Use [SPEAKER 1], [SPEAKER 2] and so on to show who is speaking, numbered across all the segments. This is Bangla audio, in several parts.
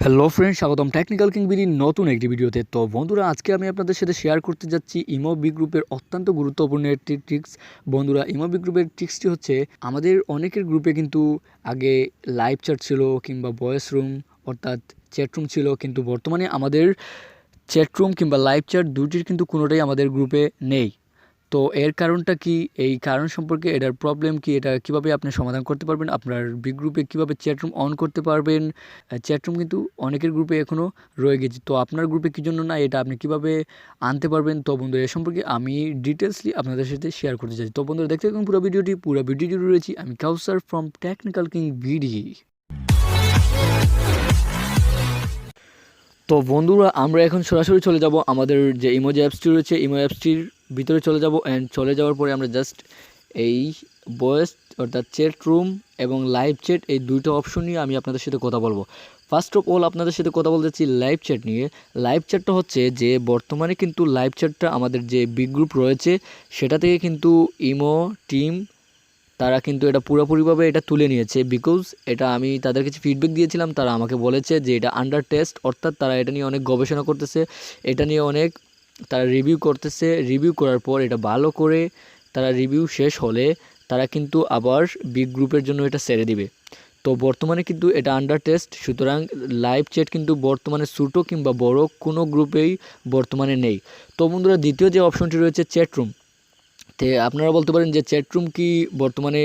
[SPEAKER 1] হ্যালো ফ্রেন্ড, স্বাগতম টেকনিক্যাল কিংবিডির নতুন একটি ভিডিওতে। তো বন্ধুরা, আজকে আমি আপনাদের সাথে শেয়ার করতে যাচ্ছি ইমো বি গ্রুপের অত্যন্ত গুরুত্বপূর্ণ একটি ট্রিক্স। বন্ধুরা, ইমো বি গ্রুপের ট্রিক্সটি হচ্ছে, আমাদের অনেকের গ্রুপে কিন্তু আগে লাইভ চ্যাট ছিল কিংবা ভয়েস রুম অর্থাৎ চ্যাট রুম ছিল, কিন্তু বর্তমানে আমাদের চ্যাট রুম কিংবা লাইভ চ্যাট দুটির কিন্তু কোনোটাই আমাদের গ্রুপে নেই। তো এর কারণটা কি, এই কারণ সম্পর্কে, এটার প্রবলেম কি, এটা কিভাবে আপনি সমাধান করতে পারবেন, আপনার বিগ গ্রুপে কীভাবে চ্যাটরুম অন করতে পারবেন। চ্যাটরুম কিন্তু অনেকের গ্রুপে এখনও রয়ে গেছে, তো আপনার গ্রুপে কী জন্য না, এটা আপনি কিভাবে আনতে পারবেন। তো বন্ধুরা, এ সম্পর্কে আমি ডিটেলসলি আপনাদের সাথে শেয়ার করতে চাই। তো বন্ধুরা, দেখতে থাকুন পুরো ভিডিওটি রয়েছি আমি কাউসার ফ্রম টেকনিক্যাল কিং বিডি। তো বন্ধুরা, আমরা এখন সরাসরি চলে যাব আমাদের যে ইমোজি অ্যাপসটি রয়েছে, ইমো অ্যাপসটির ভিতরে চলে যাব। অ্যান্ড চলে যাওয়ার পরে আমরা জাস্ট এই ভয়েস অর্থাৎ চ্যাট রুম এবং লাইভ চ্যাট, এই দুইটা অপশন নিয়ে আমি আপনাদের সাথে কথা বলবো। ফার্স্ট অফ অল আপনাদের সাথে কথা বলতে চাচ্ছি লাইভ চ্যাট নিয়ে। লাইভ চ্যাটটা হচ্ছে যে, বর্তমানে কিন্তু লাইভ চ্যাটটা আমাদের যে বিগ গ্রুপ রয়েছে সেটা থেকে কিন্তু ইমো টিম তারা কিন্তু এটা পুরোপুরিভাবে এটা তুলে নিয়েছে। বিকজ এটা আমি তাদের কাছে ফিডব্যাক দিয়েছিলাম, তারা আমাকে বলেছে যে এটা আন্ডার টেস্ট, অর্থাৎ তারা এটা নিয়ে অনেক গবেষণা করতেছে, এটা নিয়ে অনেক তারা রিভিউ করতেছে। রিভিউ করার পর এটা ভালো করে তারা রিভিউ শেষ হলে তারা কিন্তু আবার বিগ গ্রুপের জন্য এটা ছেড়ে দিবে। তো বর্তমানে কিন্তু এটা আন্ডার টেস্ট, সুতরাং লাইভ চ্যাট কিন্তু বর্তমানে ছোটো কিংবা বড় কোনো গ্রুপেই বর্তমানে নেই। তো বন্ধুরা, দ্বিতীয় যে অপশনটি রয়েছে চ্যাট রুম। তো আপনারা বলতে পারেন যে চ্যাটরুম কি বর্তমানে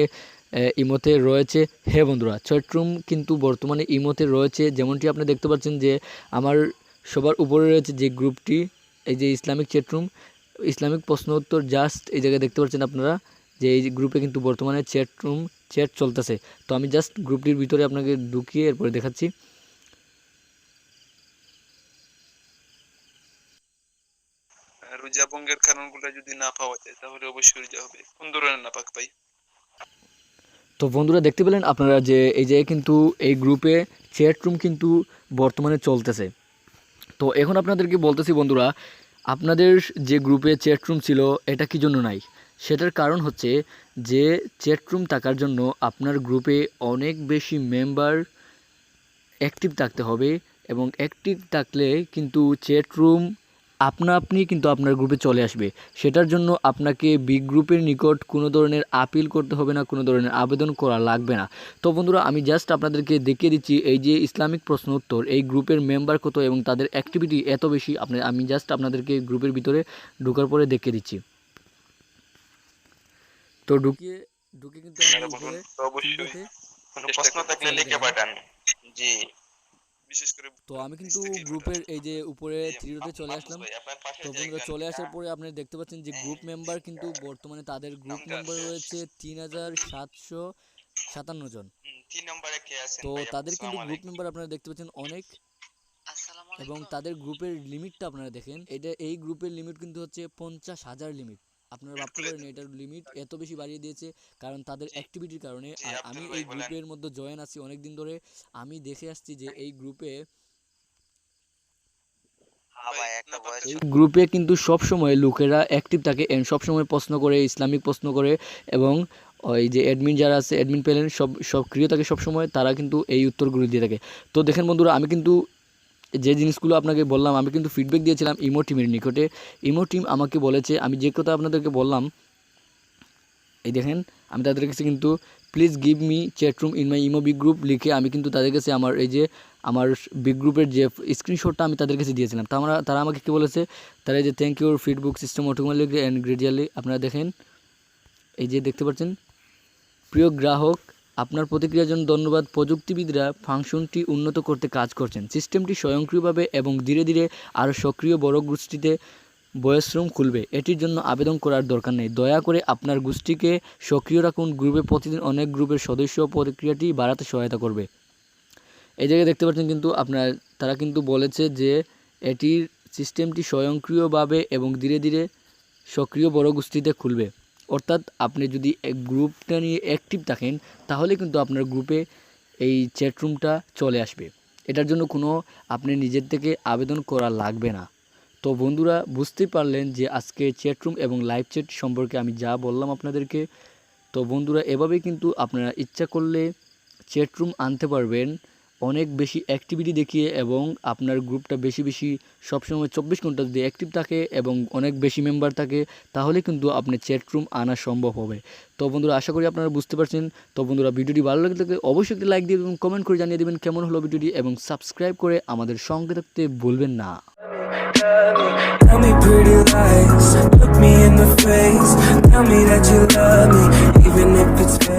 [SPEAKER 1] ইমোতে রয়েছে? হ্যাঁ বন্ধুরা, চ্যাটরুম কিন্তু বর্তমানে ইমোতে রয়েছে। যেমনটি আপনি দেখতে পাচ্ছেন যে আমার সবার উপরে রয়েছে যে গ্রুপটি, এই যে ইসলামিক চ্যাটরুম, ইসলামিক প্রশ্ন উত্তর, জাস্ট এই জায়গায় দেখতে পাচ্ছেন আপনারা যে এই গ্রুপে কিন্তু বর্তমানে চ্যাট চলতেছে। তো আমি জাস্ট গ্রুপটির ভিতরে আপনাকে ঢুকিয়ে এরপরে দেখাচ্ছি।
[SPEAKER 2] রোজা ভঙ্গের কারণগুলো যদি না পাওয়া যায় তাহলে অবশ্যই রোজা হবে। কোন ধরনের নাপাক ভাই?
[SPEAKER 1] তো বন্ধুরা, দেখতে পেলেন আপনারা যে এই যে কিন্তু এই গ্রুপে চ্যাটরুম কিন্তু বর্তমানে চলতেছে। তো এখন আপনাদেরকে বলতেছি বন্ধুরা, আপনাদের যে গ্রুপে চ্যাটরুম ছিল এটা কি জন্য নাই, সেটার কারণ হচ্ছে যে চ্যাটরুম থাকার জন্য আপনার গ্রুপে অনেক বেশি মেম্বার অ্যাক্টিভ থাকতে হবে, এবং অ্যাক্টিভ থাকলে কিন্তু চ্যাটরুম আপনি কিন্তু আপনার গ্রুপে চলে আসবে। সেটার জন্য আপনাকে বিগ গ্রুপের নিকট কোনো ধরনের আপিল করতে হবে না, কোনো ধরনের আবেদন করা লাগবে না। তো বন্ধুরা, আমি জাস্ট আপনাদেরকে দেখিয়ে দিচ্ছি এই যে ইসলামিক প্রশ্ন উত্তর, এই গ্রুপের মেম্বার কত এবং তাদের অ্যাক্টিভিটি এত বেশি। আমি জাস্ট আপনাদেরকে গ্রুপের ভিতরে ঢোকার পরে দেখিয়ে দিচ্ছি। তো ঢুকে কিন্তু আমি উপরে
[SPEAKER 2] অবশ্যই
[SPEAKER 1] ফিল্ডতে
[SPEAKER 2] কোনো প্রশ্ন থাকলে লিখে পাঠান। জি, বিশেষ করে
[SPEAKER 1] তো আমি কিন্তু গ্রুপের এই যে উপরে থ্রি ডটে চলে
[SPEAKER 2] মাহফুজ
[SPEAKER 1] আসলাম।
[SPEAKER 2] ভাই আপনার পাশে
[SPEAKER 1] তো বন্ধুরা,
[SPEAKER 2] জায়গা
[SPEAKER 1] চলে আসার পরে আপনি দেখতে পাচ্ছেন যে গ্রুপ মেম্বার কিন্তু বর্তমানে তাদের গ্রুপ
[SPEAKER 2] নামটা
[SPEAKER 1] মেম্বার রয়েছে 3757 জন।
[SPEAKER 2] 3 নম্বরে কে আছেন
[SPEAKER 1] তো
[SPEAKER 2] ভাই?
[SPEAKER 1] তাদের কিন্তু
[SPEAKER 2] আসসালামু
[SPEAKER 1] গ্রুপ
[SPEAKER 2] আলাইকুম।
[SPEAKER 1] মেম্বার আপনারা দেখতে পাচ্ছেন অনেক, এবং তাদের গ্রুপের লিমিটটা আপনারা দেখেন, এই গ্রুপের লিমিট কিন্তু হচ্ছে 50,000 লিমিট। আপনারা
[SPEAKER 2] বের
[SPEAKER 1] ভাবতে
[SPEAKER 2] করে
[SPEAKER 1] পারেন
[SPEAKER 2] দেন।
[SPEAKER 1] এটার লিমিট এত বেশি বাড়িয়ে দিয়েছে, কারণ তাদের
[SPEAKER 2] জি,
[SPEAKER 1] অ্যাক্টিভিটির কারণে।
[SPEAKER 2] জি
[SPEAKER 1] আর আমি
[SPEAKER 2] আব্দুল
[SPEAKER 1] এই
[SPEAKER 2] ভাই বলেন।
[SPEAKER 1] গ্রুপের মধ্যে জয়েন আছি অনেক দিন ধরে। আমি দেখে আসছি যে এই গ্রুপে
[SPEAKER 2] হ্যাঁ ভাই, একটা ভয়েস
[SPEAKER 1] এই গ্রুপে কিন্তু সব সময় লোকেরা অ্যাক্টিভ থাকে এন্ড সব সময় প্রশ্ন করে, ইসলামিক প্রশ্ন করে, এবং ওই যে অ্যাডমিন যারা আছে, অ্যাডমিন প্যানেল সক্রিয় থাকে সব সময়, তারা কিন্তু এই উত্তরগুলো দিয়ে থাকে। তো দেখেন বন্ধুরা, আমি কিন্তু যে জিনিসগুলো আপনাকে বললাম, আমি কিন্তু ফিডব্যাক দিয়েছিলাম ইমো টিমের নিকটে। ইমো টিম আমাকে বলেছে, আমি যে কথা আপনাদেরকে বললাম, এই দেখেন আমি তাদের কাছে কিন্তু please give me chat room in my imo big group লিখে আমি কিন্তু তাদের কাছে আমার এই যে আমার বিগ গ্রুপের যে স্ক্রিনশটটা আমি তাদের কাছে দিয়েছিলাম। তারা আমাকে কী বলেছে, তারা এই যে thank your feedback system automatically and gradually. আপনারা দেখেন এই যে দেখতে পাচ্ছেন, প্রিয় গ্রাহক, আপনার প্রতিক্রিয়ার জন্য ধন্যবাদ। প্রযুক্তিবিদরা ফাংশনটি উন্নত করতে কাজ করছেন। সিস্টেমটি স্বয়ংক্রিয়ভাবে এবং ধীরে ধীরে আরও সক্রিয় বড় গোষ্ঠীতে ভয়েস রুম খুলবে। এটির জন্য আবেদন করার দরকার নেই। দয়া করে আপনার গোষ্ঠীকে সক্রিয় রাখুন। গ্রুপে প্রতিদিন অনেক গ্রুপের সদস্য প্রতিক্রিয়াটি বাড়াতে সহায়তা করবে। এই জায়গায় দেখতে পাচ্ছেন কিন্তু তারা কিন্তু বলেছে যে এটির সিস্টেমটি স্বয়ংক্রিয়ভাবে এবং ধীরে ধীরে সক্রিয় বড় গোষ্ঠীতে খুলবে। অর্থাৎ আপনি যদি গ্রুপটা নিয়ে অ্যাক্টিভ থাকেন, তাহলে কিন্তু আপনার গ্রুপে এই চ্যাটরুমটা চলে আসবে। এটার জন্য কোনো আপনি নিজের থেকে আবেদন করা লাগবে না। তো বন্ধুরা, বুঝতেই পারলেন যে আজকে চ্যাটরুম এবং লাইভ চ্যাট সম্পর্কে আমি যা বললাম আপনাদেরকে। তো বন্ধুরা, এভাবেই কিন্তু আপনারা ইচ্ছা করলে চ্যাটরুম আনতে পারবেন অনেক বেশি অ্যাক্টিভিটি দেখিয়ে এবং আপনার গ্রুপটা বেশি বেশি সবসময় 24 ঘন্টা যদি অ্যাক্টিভ থাকে এবং অনেক বেশি মেম্বার থাকে, তাহলে কিন্তু আপনি চ্যাট রুম আনা সম্ভব হবে। তো বন্ধুরা, আশা করি আপনারা বুঝতে পারছেন। তো বন্ধুরা, ভিডিওটি ভালো লাগলে অবশ্যই একটি লাইক দিয়ে এবং কমেন্ট করে জানিয়ে দেবেন কেমন হলো ভিডিওটি, এবং সাবস্ক্রাইব করে আমাদের সঙ্গে থাকতে ভুলবেন না।
[SPEAKER 3] Tell me pretty lies, look me in the face. Tell me that you love me, even if it's fake.